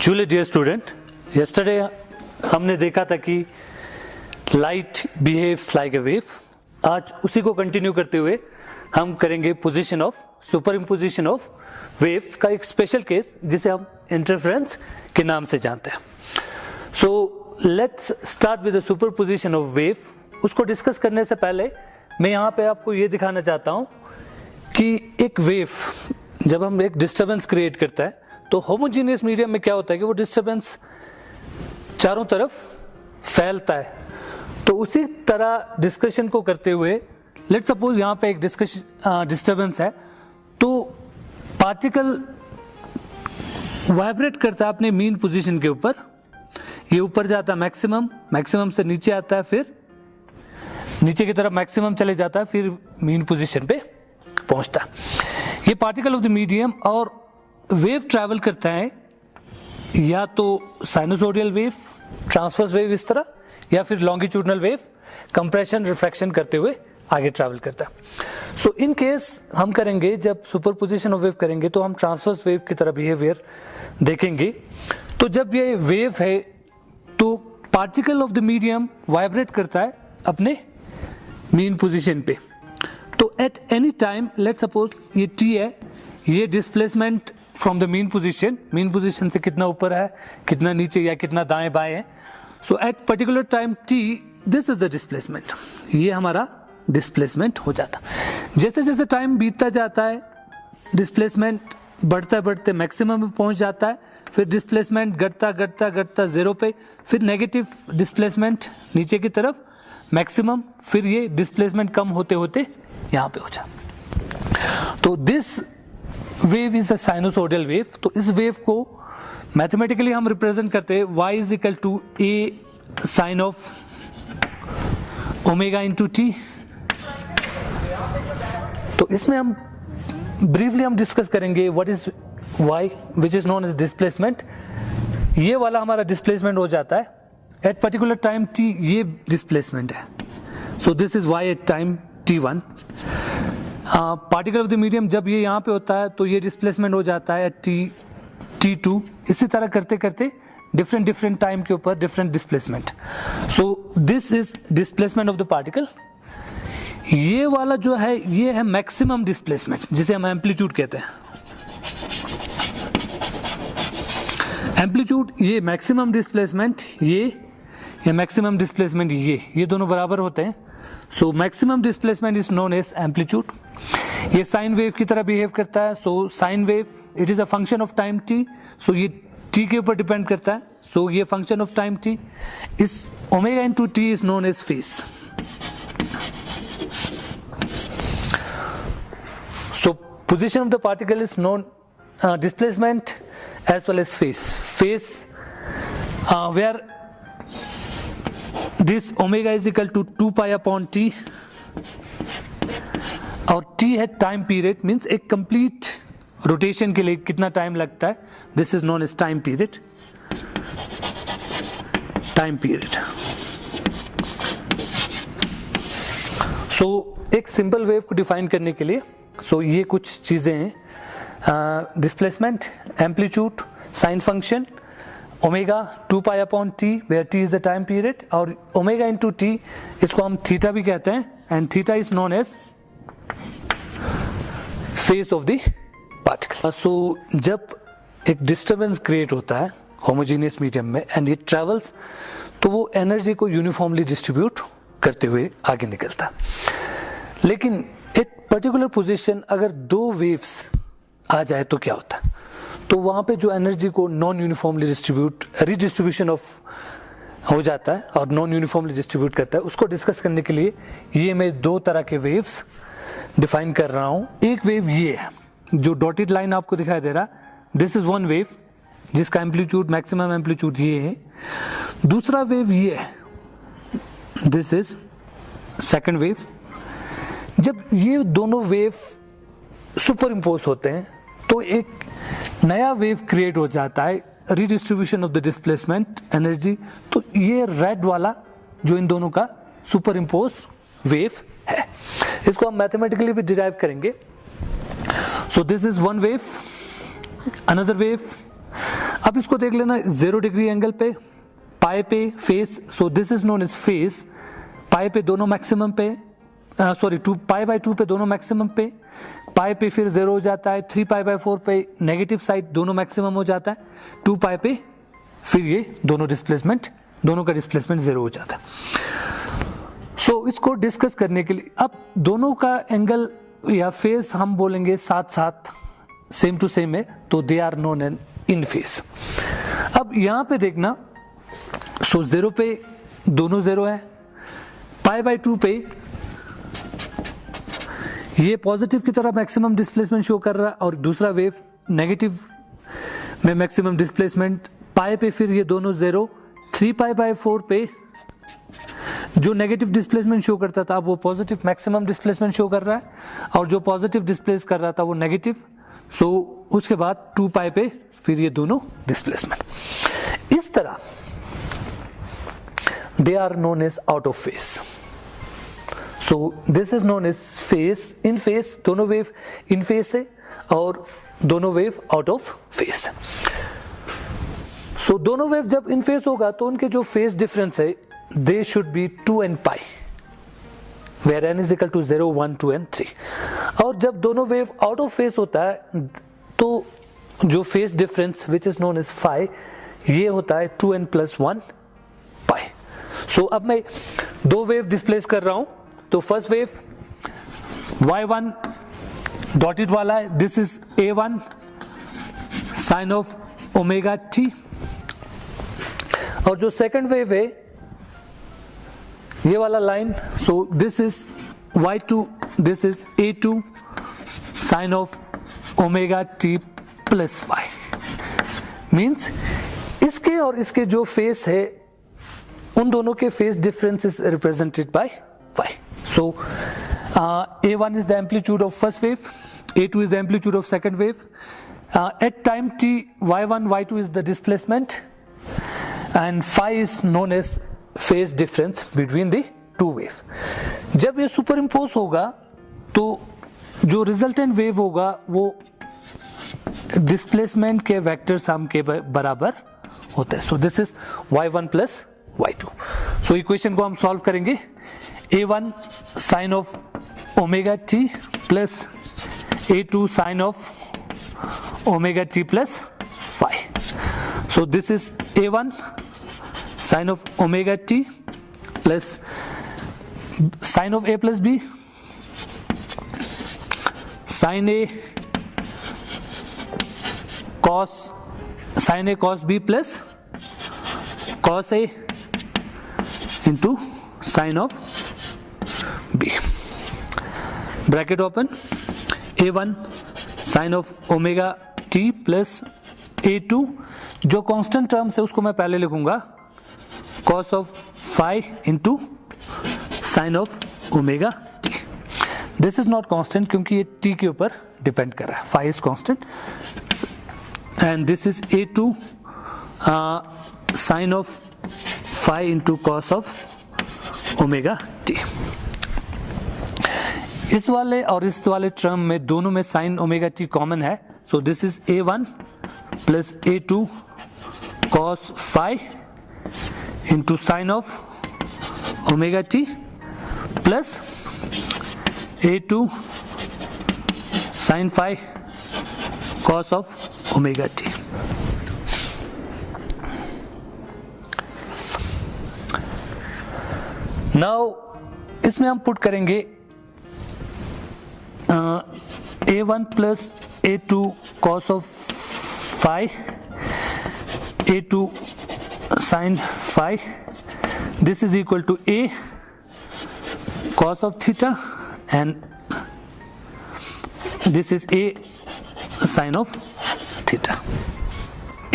चूले dear student, yesterday हमने देखा था कि light behaves like a wave. आज उसी को कंटिन्यू करते हुए हम करेंगे position of super imposition of wave का एक स्पेशल केस जिसे हम इंटरफेरेंस के नाम से जानते हैं। So let's start with the super position of wave. उसको डिस्कस करने से पहले मैं यहाँ पे आपको ये दिखाना चाहता हूँ कि एक वेव जब हम एक डिस्टर्बेंस क्रिएट करता है तो होमोजेनियस मीडियम में क्या होता है कि वो डिस्टर्बेंस चारों तरफ फैलता है। तो उसी तरह डिस्कशन को करते हुए लेट सपोज यहाँ पे एक डिस्टर्बेंस है तो पार्टिकल वाइब्रेट करता है अपने मीन पोजीशन के ऊपर। ये ऊपर जाता है मैक्सिमम से नीचे आता है, फिर नीचे की तरफ मैक्सिमम चले जाता है, फिर मीन पोजीशन पे पहुंचता है। ये पार्टिकल ऑफ द मीडियम और वेव ट्रैवल करता है या तो साइनोसोडियल वेव, ट्रांसवर्स वेव इस तरह, या फिर लॉन्गिट्यूडनल वेव कंप्रेशन रिफ्रैक्शन करते हुए आगे ट्रैवल करता है। सो इन केस हम करेंगे जब सुपरपोजिशन ऑफ वेव करेंगे तो हम ट्रांसवर्स वेव की तरह बिहेवियर देखेंगे। तो जब ये वेव है तो particle of the medium vibrate करता है अपने मीन पोजीशन पे। तो at any time let suppose ये टी है, ये displacement from the mean position से कितना ऊपर है, कितना नीचे या कितना दाएं बाएं है। So at particular time T this is the displacement, ये हमारा डिस्प्लेसमेंट हो जाता। जैसे जैसे टाइम बीतता जाता है डिस्प्लेसमेंट बढ़ते मैक्सिमम में पहुंच जाता है, फिर डिस्प्लेसमेंट घटता जीरो पे, फिर नेगेटिव डिस्प्लेसमेंट नीचे की तरफ मैक्सिमम, फिर ये डिस्प्लेसमेंट कम होते होते यहाँ पे हो जाता। तो this wave is a sinusoidal wave. तो इस वेव को मैथमेटिकली हम रिप्रेजेंट करते हैं y is equal to a sine of omega into t. तो इसमें हम ब्रीफली हम डिस्कस करेंगे what is y which is known as displacement. ये वाला हमारा डिस्प्लेसमेंट हो जाता है एट पर्टिकुलर टाइम t, ये डिस्प्लेसमेंट है। So this is y at time t1। Particle of the medium जब ये यहाँ पे होता है तो ये डिस्प्लेसमेंट हो जाता है t2। इसी तरह करते करते डिफरेंट टाइम के ऊपर different displacement. So this is displacement of the particle. ये वाला जो है ये है मैक्सिमम डिस्प्लेसमेंट जिसे हम एम्पलीट्यूड कहते हैं। एम्पलीट्यूड ये मैक्सिमम डिस्प्लेसमेंट, ये मैक्सिमम डिस्प्लेसमेंट, ये दोनों बराबर होते हैं। So maximum displacement is known as amplitude. ये साइन वेव की तरह बिहेव करता है। So sine wave it is a function of time T. So ये टी के ऊपर डिपेंड करता है। सो ये function of time T is omega into T is known as phase. So position of the particle is known displacement as well as phase where this omega is equal to 2 pi upon t और t है time period, means एक complete rotation के लिए कितना time लगता है, this is known as time period. So एक simple wave को डिफाइन करने के लिए ये कुछ चीजें हैं, displacement, amplitude, sine function, omega 2 pi upon T where T is the time period, और ओमेगा इंटू टी इसको हम थीटा भी कहते हैं, and theta is known as phase of the particle. So जब एक डिस्टर्बेंस क्रिएट होता है होमोजेनियस मीडियम में एंड इट ट्रेवल्स, तो वो एनर्जी को यूनिफॉर्मली डिस्ट्रीब्यूट करते हुए आगे निकलता है। लेकिन एक पर्टिकुलर पोजीशन अगर दो वेव्स आ जाए तो क्या होता है, तो वहां पे जो एनर्जी को नॉन यूनिफॉर्मली रीडिस्ट्रीब्यूशन ऑफ हो जाता है और नॉन यूनिफॉर्मली डिस्ट्रीब्यूट करता है। उसको डिस्कस करने के लिए ये मैं दो तरह के वेव्स डिफाइन कर रहा हूं। एक वेव ये है जो डॉटेड लाइन आपको दिखाई दे रहा है, दिस इज वन वेव जिसका एम्पलीट्यूड मैक्सिमम एम्पलीट्यूड ये है। दूसरा वेव ये है, दिस इज सेकेंड वेव। जब ये दोनों वेव सुपर इम्पोज होते हैं तो एक नया वेव क्रिएट हो जाता है, redistribution of the displacement energy. तो ये रेड वाला जो इन दोनों का सुपर इम्पोज वेव है, इसको हम मैथमेटिकली भी डिराइव करेंगे। सो this is one wave, another wave, अब इसको देख लेना 0 डिग्री एंगल पे, पाई पे phase, so this is known as phase, pi पे दोनों मैक्सिमम पे, सॉरी पाई बाय 2 पे दोनों मैक्सिमम पे, पाई पे फिर 0 हो जाता है, 3 पाई बाय 4 पे नेगेटिव साइड दोनों मैक्सिमम हो जाता है, 2 पाई पे फिर ये दोनों डिस्प्लेसमेंट, दोनों का डिस्प्लेसमेंट 0 हो जाता है। सो इसको डिस्कस करने के लिए अब दोनों का एंगल या फेस हम बोलेंगे साथ साथ सेम टू सेम है, तो they are known an in phase. अब यहां पे देखना, सो 0 पे दोनों 0 है, पाई बाय 2 पे ये पॉजिटिव की तरफ मैक्सिमम डिस्प्लेसमेंट शो कर रहा है और दूसरा वेव नेगेटिव में मैक्सिमम डिस्प्लेसमेंट, पाई पे फिर ये दोनों 0, 3 पाई बाय 4 पे जो नेगेटिव डिस्प्लेसमेंट शो करता था वो पॉजिटिव मैक्सिमम डिस्प्लेसमेंट शो कर रहा है और जो पॉजिटिव डिस्प्लेस कर रहा था वो नेगेटिव, सो उसके बाद 2 पाई पे फिर ये दोनों डिस्प्लेसमेंट। इस तरह they are known as out of phase. So this is known as phase. In phase दोनों वेव इन फेस है और दोनों वेव आउट ऑफ फेस। सो दोनों वेव जब इन फेस होगा तो उनके जो फेस डिफरेंस है they should be 2 and pi, where n is equal to 0, 1, 2 and 3। और जब दोनों वेव आउट ऑफ फेस होता है तो जो phase difference which is known as phi, ये होता है 2n + 1 पाई। सो अब मैं दो वेव डिस्प्लेस कर रहा हूं, तो फर्स्ट वेव y1 डॉटेड वाला है, this is a1 sine of omega t, और जो सेकंड वेव है ये वाला line, so this is y2, this is a2 sine of omega t plus phi. Means इसके और इसके जो फेस है उन दोनों के phase difference is represented by phi. So a1 is the amplitude of first wave, a2 is the amplitude of second wave. At time t, y1, y2 is the displacement and phi is known as phase difference between the two wave. जब ये super impose होगा तो जो resultant wave होगा वो displacement के vector sum के बराबर होता है। So this is y1 plus y2। So equation को हम सॉल्व करेंगे, a1 sine of omega t plus a2 sine of omega t plus phi. So this is a1 sine of omega t plus sine of a plus b, sine a cos b plus cos a into sine of b। Bracket open, a1 sine of omega t plus a2 जो constant terms है उसको मैं पहले लिखूंगा cos of phi into sine of omega t। This is not constant क्योंकि ये t के ऊपर डिपेंड कर रहा है, phi is constant, and this is a2 sine of phi into cos of omega t। इस वाले और इस वाले टर्म में दोनों में साइन ओमेगा t कॉमन है, so this is a1 plus a2 cos phi into sine of omega t plus a2 sine phi cos of omega t। Now इसमें हम पुट करेंगे a1 plus a2 cos of phi, a2 sin phi, this is equal to a cos of theta and this is a sin of theta।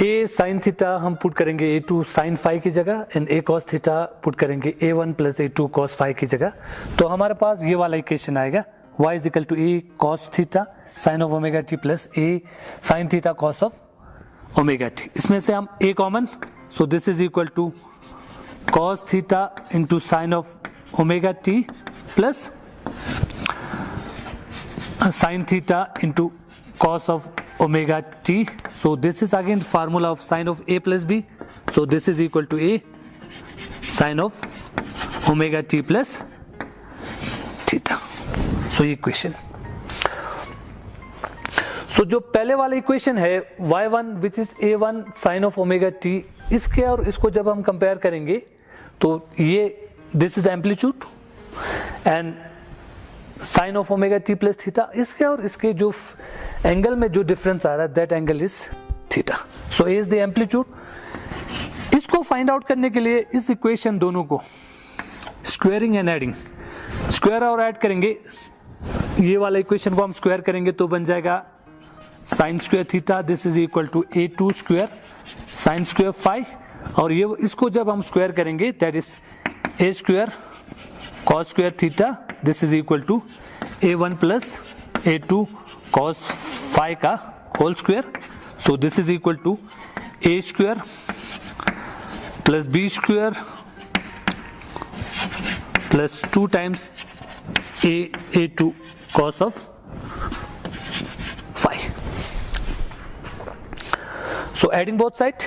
a sin theta हम put करेंगे a2 sin phi की जगह and a cos theta put करेंगे a1 plus a2 cos phi की जगह, तो हमारे पास ये वाला इक्वेशन आएगा y is equal to a cos theta sin of omega t plus a sin theta cos of omega t। इसमें से हम a common, so this is equal to cos theta into sin of omega t plus sin theta into cos of omega t. So this is again formula of sine of a plus b. So this is equal to a sine of omega t plus theta. So ये equation. So जो पहले वाला equation है y1 which is a1 sine of omega t, इसके और इसको जब हम कंपेयर करेंगे तो ये this is amplitude and sine of omega t plus theta, इसके और इसके जो एंगल में जो डिफरेंस आ रहा है that angle is theta. So A is the amplitude. इसको फाइंड आउट करने के लिए इस इक्वेशन दोनों को स्क्वायरिंग एंड एडिंग, स्क्वायर और ऐड करेंगे. ये वाला इक्वेशन को हम स्क्वायर करेंगे तो बन जाएगा sine square theta this is equal to a2 square sine square phi, और ये इसको जब हम स्क्वायर करेंगे that is a square cos square theta this is equal to a1 plus a2 cos phi का whole square. So this is equal to a square plus b square plus 2 times a2 cos of phi. So adding both side,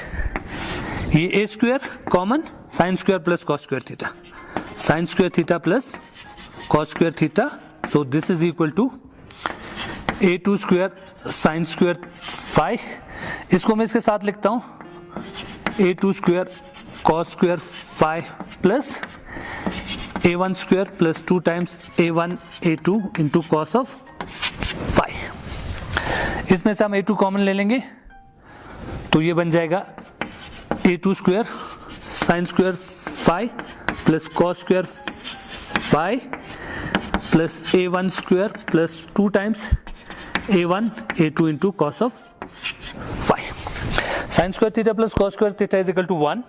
ये a square common sin square plus cos square theta, sin square theta plus cos square theta. So this is equal to a2 square sin square phi. इसको मैं इसके साथ लिखता हूँ a2 square cos square phi plus a1 square plus 2 times a1 a2 into cos of phi. इसमें से हम a2 common ले लेंगे तो ये बन जाएगा a2 square sine square phi plus cos square phi plus a1 square plus 2 times a1 a2 into cos of phi. Sine square theta plus cos square theta is equal to 1.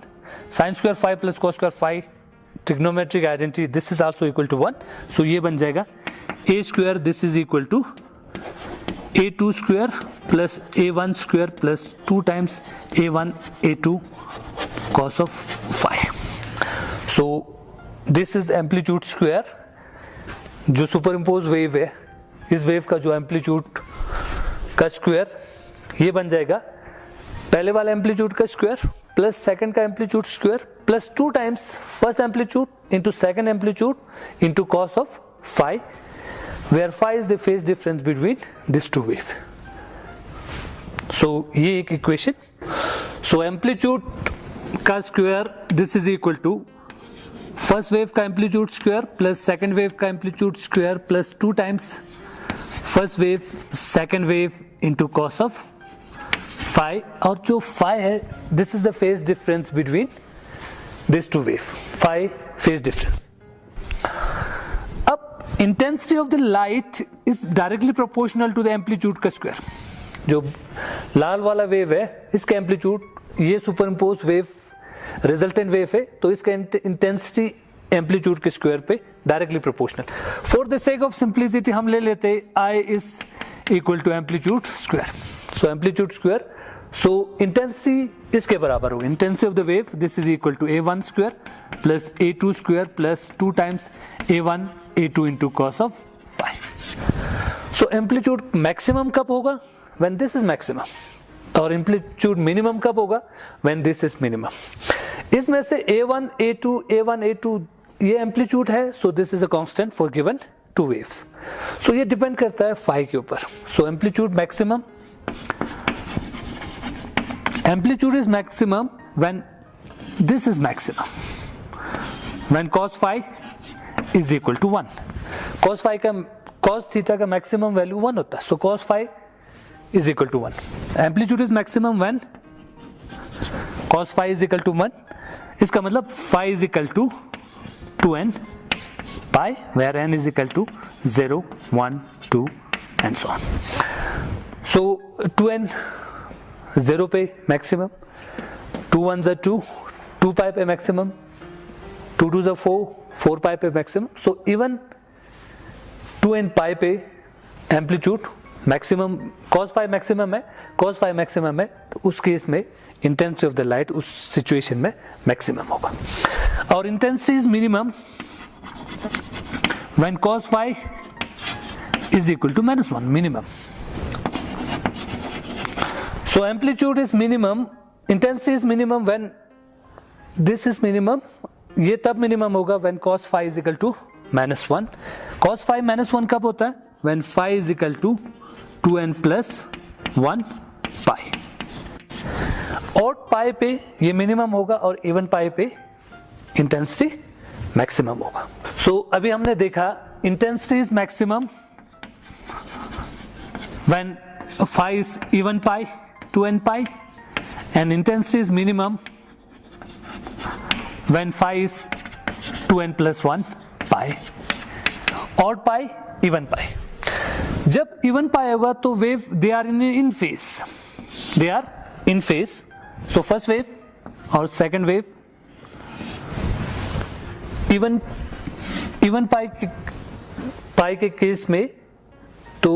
Sine square phi plus cos square phi trigonometric identity this is also equal to 1. So ये बन जाएगा a square this is equal to a2 square plus a1 square plus 2 times a1 a2 cos of phi. So this is amplitude square. जो super impose wave है इस wave का जो amplitude का square ये बन जाएगा पहले वाला एम्पलीट्यूड का स्क्वायर प्लस सेकंड का amplitude square plus 2 times first amplitude into second amplitude into cos of phi, where phi is the phase difference between this two wave. So ये एक इक्वेशन. सो एम्पलीट्यूड का square this is equal to first wave का amplitude square plus second wave का amplitude square plus 2 times first wave second wave into cos of phi, और जो phi है this is the phase difference between this two wave, phi phase difference. अब intensity of the light is directly proportional to the amplitude का square. जो लाल वाला wave है इसका एम्पलीट्यूड ये superimpose wave resultant wave है तो इसका इंटेंसिटी एम्पलीट्यूड के स्क्वायर पे directly proportional. For the sake of simplicity हम ले लेते I is equal to amplitude square. So amplitude square, so intensity इसके बराबर होगी intensity of the wave this is equal to a1 square plus a2 square plus 2 times a1 a2 into cos of phi. So amplitude maximum कब होगा when this is maximum और amplitude minimum कब होगा when this is minimum. इसमें से a1 a2 ये amplitude है so this is a constant for given two waves. So ये डिपेंड करता है फाई के ऊपर. So amplitude maximum, amplitude is maximum when this is maximum, when cos phi is equal to 1. cos theta का maximum value 1 होता है, so cos phi is equal to 1. amplitude is maximum when cos phi is equal to 1. इसका मतलब phi is equal to 2n pi where n is equal to 0, 1, 2 and so on. So 2n 0 पे maximum, 2 1s are 2, 2 पाई पे maximum, 2 2s are 4, 4 पाई पे maximum. So even 2n pi पे amplitude maximum, cos phi maximum है, cos phi maximum है तो उस case में intensity of the light उस सिचुएशन में मैक्सिमम होगा. और intensity is minimum when cos phi is equal to -1 minimum. So amplitude is minimum, intensity is minimum when this is minimum. ये तब minimum होगा when cos phi is equal to -1. Cos phi -1 कब होता है? When phi is equal to 2n plus 1 pi. odd pi पे ये minimum होगा और even pi पे intensity maximum होगा. So अभी हमने देखा intensity is maximum when phi is even pi 2n pi and intensity is minimum when phi is 2n plus 1 pi. odd pi even pi. जब even pi होगा तो wave they are in phase. They are in phase. So first wave और second wave even pi के case में तो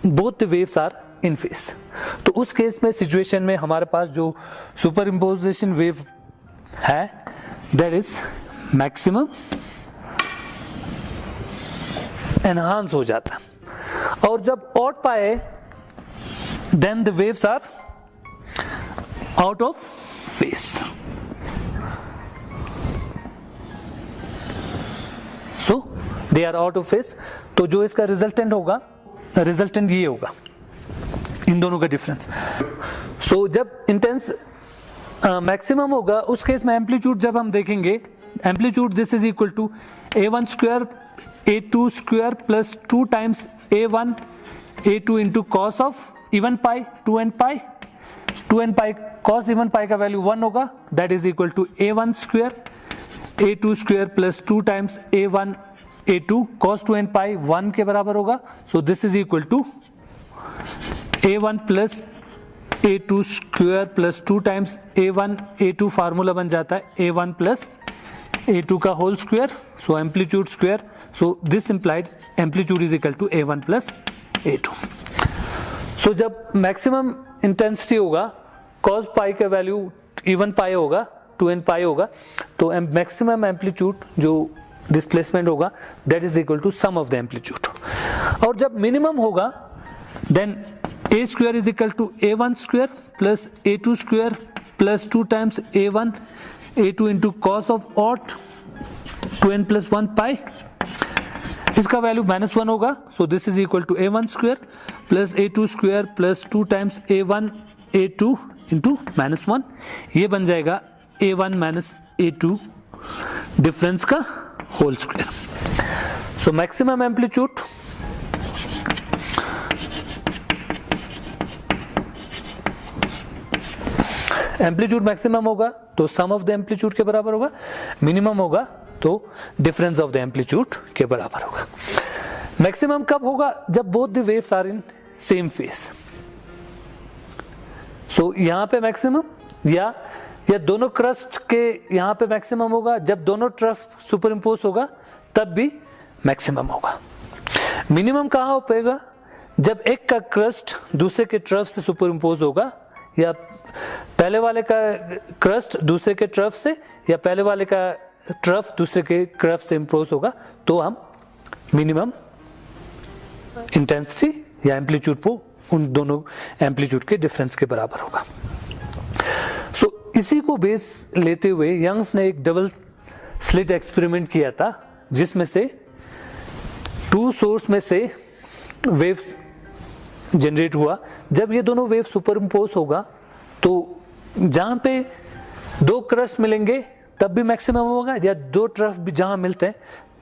both the waves are in phase. तो उस case में सिचुएशन में हमारे पास जो सुपर इम्पोजिशन वेव है दैट इज मैक्सिमम एनहांस हो जाता है. और जब odd pi then the waves are out of phase. So they are out of phase. तो जो इसका रिजल्टेंट होगा, रिजल्टेंट ये होगा, इन दोनों का डिफरेंस. सो जब इंटेंस मैक्सिमम होगा उस केस में एम्पलीट्यूड जब हम देखेंगे, amplitude this is equal to a1 square a2 square plus 2 times a1 a2 into cos of even pi 2n pi cos even pi का वैल्यू 1 होगा. That is equal to a1 square a2 square plus 2 times a1 a2 cos 2n pi 1 के बराबर होगा. So this is equal to a1 plus a2 square plus 2 times a1 a2 formula बन जाता है a1 plus a2 का whole square. So amplitude square. So this implied amplitude is equal to a1 plus a2. सो जब maximum intensity होगा cos pi का value even pi होगा 2n pi होगा, तो मैक्सिमम एम्पलीट्यूड जो डिस्प्लेसमेंट होगा that is equal to sum of the amplitude. और जब मिनिमम होगा then a square is equal to a1 square plus a2 square plus 2 times a1 a2 into cos of odd 2n plus 1 pi. इसका value -1 होगा. So this is equal to a1 square plus a2 square plus 2 times a1 a2 into -1. ये बन जाएगा a1 minus a2 difference का whole square. So maximum amplitude amplitude maximum होगा तो सम of the amplitude के बराबर होगा. मिनिमम होगा तो डिफरेंस ऑफ द एम्पलीट्यूड के बराबर होगा. मैक्सिमम कब होगा? जब both the waves are in same phase. So यहां पे मैक्सिमम या दोनों क्रस्ट के यहां पे मैक्सिमम होगा. जब दोनों ट्रफ सुपर इम्पोज होगा तब भी मैक्सिमम होगा. मिनिमम कहां हो पाएगा? जब एक का क्रस्ट दूसरे के ट्रफ से सुपर इम्पोज होगा, या पहले वाले का क्रस्ट दूसरे के ट्रफ से, या पहले वाले का ट्रफ दूसरे के क्रफ से इम्पोज होगा, तो हम मिनिमम इंटेंसिटी या एम्पलीट्यूड को उन दोनों एम्पलीट्यूड के डिफरेंस के बराबर होगा. सो इसी को बेस लेते हुए यंग्स ने एक डबल स्लिट एक्सपेरिमेंट किया था जिसमें से 2 सोर्स में से वेव जनरेट हुआ. जब ये दोनों वेव सुपर इम्पोज होगा तो जहां पे 2 क्रस्ट मिलेंगे तब भी मैक्सिमम होगा, या 2 ट्रफ भी जहां मिलते हैं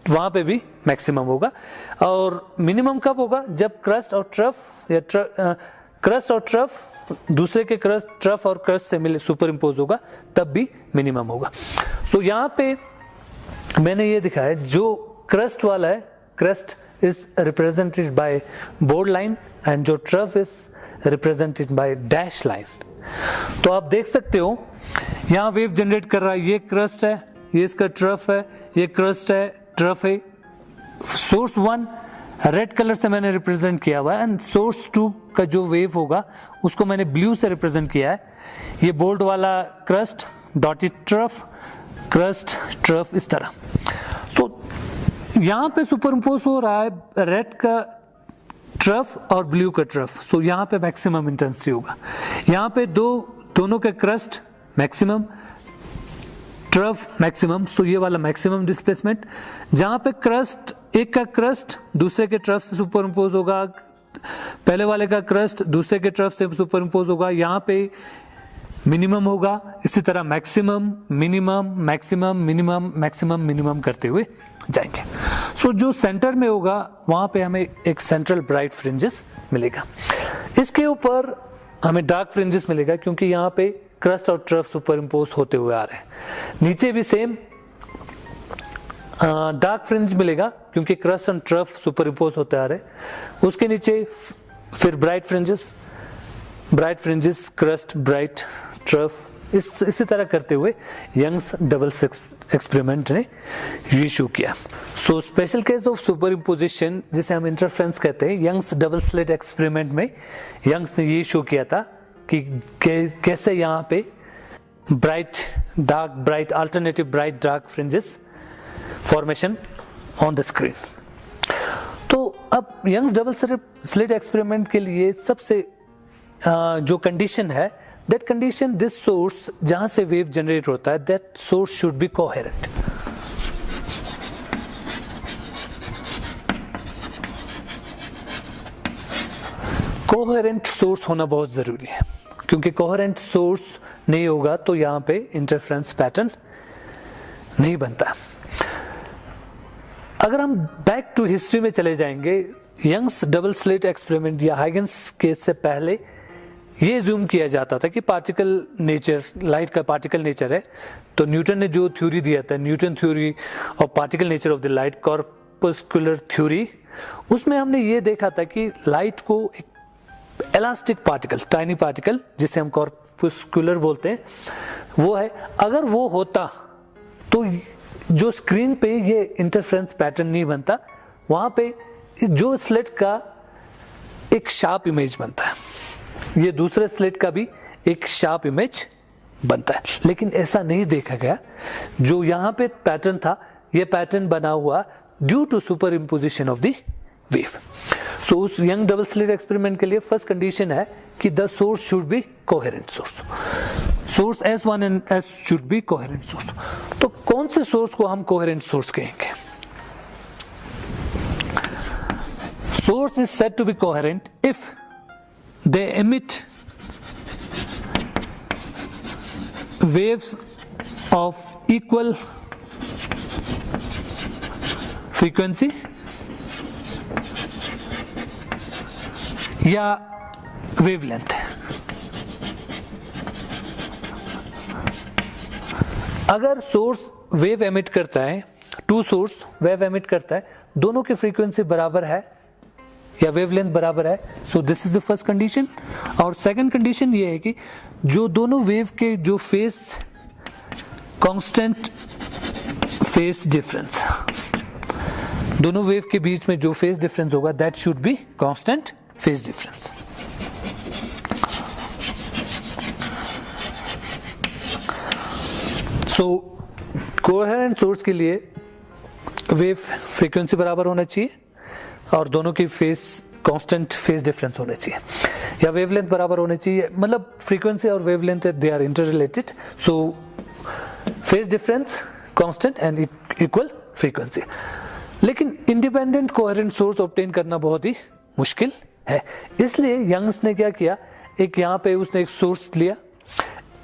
वहां पे भी मैक्सिमम होगा. और मिनिमम कब होगा? जब क्रस्ट और ट्रफ या क्रस्ट और ट्रफ दूसरे के ट्रफ और क्रस्ट से मिले सुपर इम्पोज होगा तब भी मिनिमम होगा. तो यहाँ पे मैंने ये दिखाया जो क्रस्ट वाला है, crust is represented by bold line and जो trough is represented by dash line. तो आप देख सकते हो यहाँ वेव जनरेट कर रहा है, ये क्रस्ट है, ये इसका ट्रफ है, ये क्रस्ट है, ट्रफ है. सोर्स 1 रेड कलर से मैंने रिप्रेजेंट किया हुआ है एंड सोर्स 2 का जो वेव होगा उसको मैंने ब्लू से रिप्रेजेंट किया है. ये बोल्ड वाला crust, dotted trough, crust, trough, इस तरह. तो यहाँ पे सुपर इम्पोज हो रहा है रेड का ट्रफ और ब्लू का ट्रफ, सो यहाँ पे मैक्सिमम इंटेंसिटी होगा। यहाँ पे दोनों के क्रस्ट मैक्सिमम, ट्रफ मैक्सिमम, सो ये वाला मैक्सिमम डिस्प्लेसमेंट। जहाँ पे क्रस्ट, एक का क्रस्ट दूसरे के ट्रफ से सुपर इम्पोज होगा, पहले वाले का क्रस्ट दूसरे के ट्रफ से सुपर इम्पोज होगा, यहाँ पे मिनिमम होगा। इसी तरह maximum minimum maximum minimum maximum minimum करते हुए जाएंगे। सो जो सेंटर में होगा वहां पे हमें एक सेंट्रल ब्राइट फ्रिंजेस मिलेगा। इसके ऊपर हमें डार्क फ्रिंजेस मिलेगा क्योंकि यहाँ पे क्रस्ट और ट्रफ सुपर इम्पोज होते हुए आ रहे हैं। नीचे भी सेम डार्क फ्रिंज मिलेगा क्योंकि क्रस्ट और ट्रफ सुपर इम्पोज होते आ रहे हैं। उसके नीचे फिर bright fringes, crust, bright, trough, इसी तरह करते हुए यंग्स डबल स्लिट एक्सपेरिमेंट ने ये शो किया। So special case of super imposition जिसे हम इंटरफ्रेंस कहते हैं, यंग्स डबल स्लिट एक्सपेरिमेंट में यंग्स ने ये शो किया था कि कैसे यहाँ पे bright alternative bright dark fringes formation on the screen. तो अब यंग्स डबल स्लिट एक्सपेरिमेंट के लिए सबसे जो कंडीशन है, दैट कंडीशन, दिस सोर्स जहां से वेव जनरेट होता है, that source should be coherent. Coherent source होना बहुत जरूरी है क्योंकि कोहेरेंट सोर्स नहीं होगा तो यहां पे इंटरफेरेंस पैटर्न नहीं बनता। अगर हम बैक टू हिस्ट्री में चले जाएंगे, यंग्स डबल स्लिट एक्सपेरिमेंट या हाइगन्स केस से पहले ये जूम किया जाता था कि पार्टिकल नेचर, लाइट का पार्टिकल नेचर है, तो न्यूटन ने जो थ्योरी दिया था, Newton theory of particle nature of the light, corpuscular theory, उसमें हमने ये देखा था कि लाइट को एक इलास्टिक पार्टिकल, टाइनी पार्टिकल जिसे हम कॉर्पस्कुलर बोलते हैं, वो है। अगर वो होता तो जो स्क्रीन पे ये इंटरफेरेंस पैटर्न नहीं बनता, वहां पे जो स्लिट का एक शार्प इमेज बनता है, ये दूसरे स्लिट का भी एक शार्प इमेज बनता है। लेकिन ऐसा नहीं देखा गया। जो यहां पे पैटर्न था, ये पैटर्न बना हुआ due to superimposition of the wave. So उस यंग डबल स्लिट एक्सपेरिमेंट के लिए फर्स्ट कंडीशन है कि the source should be coherent source S1 and S should be coherent source. तो कौन से सोर्स को हम कोहेरेंट सोर्स कहेंगे? Source is said to be coherent if they emit waves of equal frequency या wavelength। अगर सोर्स वेव एमिट करता है, टू सोर्स वेव एमिट करता है, दोनों की फ्रीक्वेंसी बराबर है या वेवलेंथ बराबर है, so this is the first condition. और सेकंड कंडीशन ये है कि जो दोनों वेव के जो फेस, कांस्टेंट फेस डिफरेंस, दोनों वेव के बीच में जो फेस डिफरेंस होगा, that should be constant phase difference. So coherent source के लिए वेव फ्रीक्वेंसी बराबर होना चाहिए और दोनों की फेस, कांस्टेंट फेस डिफरेंस होने चाहिए या वेवलेंथ बराबर होने चाहिए। मतलब फ्रीक्वेंसी और wavelength they are inter related, so phase difference constant and equal frequency. लेकिन इंडिपेंडेंट कोहेरेंट सोर्स ऑब्टेन करना बहुत ही मुश्किल है, इसलिए यंग्स ने क्या किया, एक यहाँ पे उसने एक सोर्स लिया,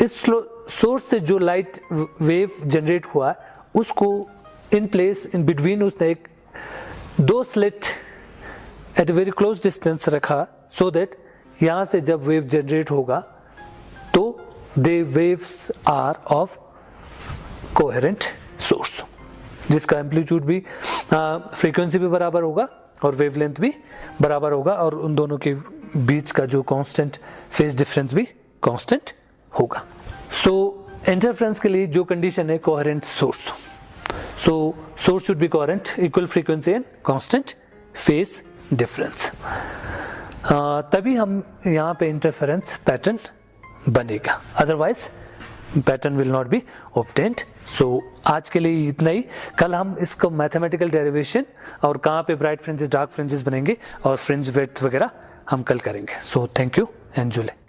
इस सोर्स से जो लाइट वेव जनरेट हुआ उसको इन प्लेस, इन बिटवीन उसने एक दो slit at very close distance रखा, सो दैट यहां से जब वेव जनरेट होगा तो they waves are of coherent source, जिसका एम्पलीट्यूड भी, फ्रीक्वेंसी भी बराबर होगा और वेवलेंथ भी बराबर होगा और उन दोनों के बीच का जो कांस्टेंट फेस डिफरेंस भी कांस्टेंट होगा। सो इंटरफेरेंस के लिए जो कंडीशन है coherent source, so source should be coherent, equal frequency and constant phase difference, तभी हम यहाँ पे इंटरफेरेंस पैटर्न बनेगा, otherwise pattern will not be obtained. So आज के लिए इतना ही। कल हम इसको मैथमेटिकल डेरिवेशन और कहाँ पे ब्राइट फ्रिंजेस डार्क फ्रिंजेस बनेंगे और फ्रिंज विड्थ वगैरह हम कल करेंगे। सो थैंक यू एंड जुले।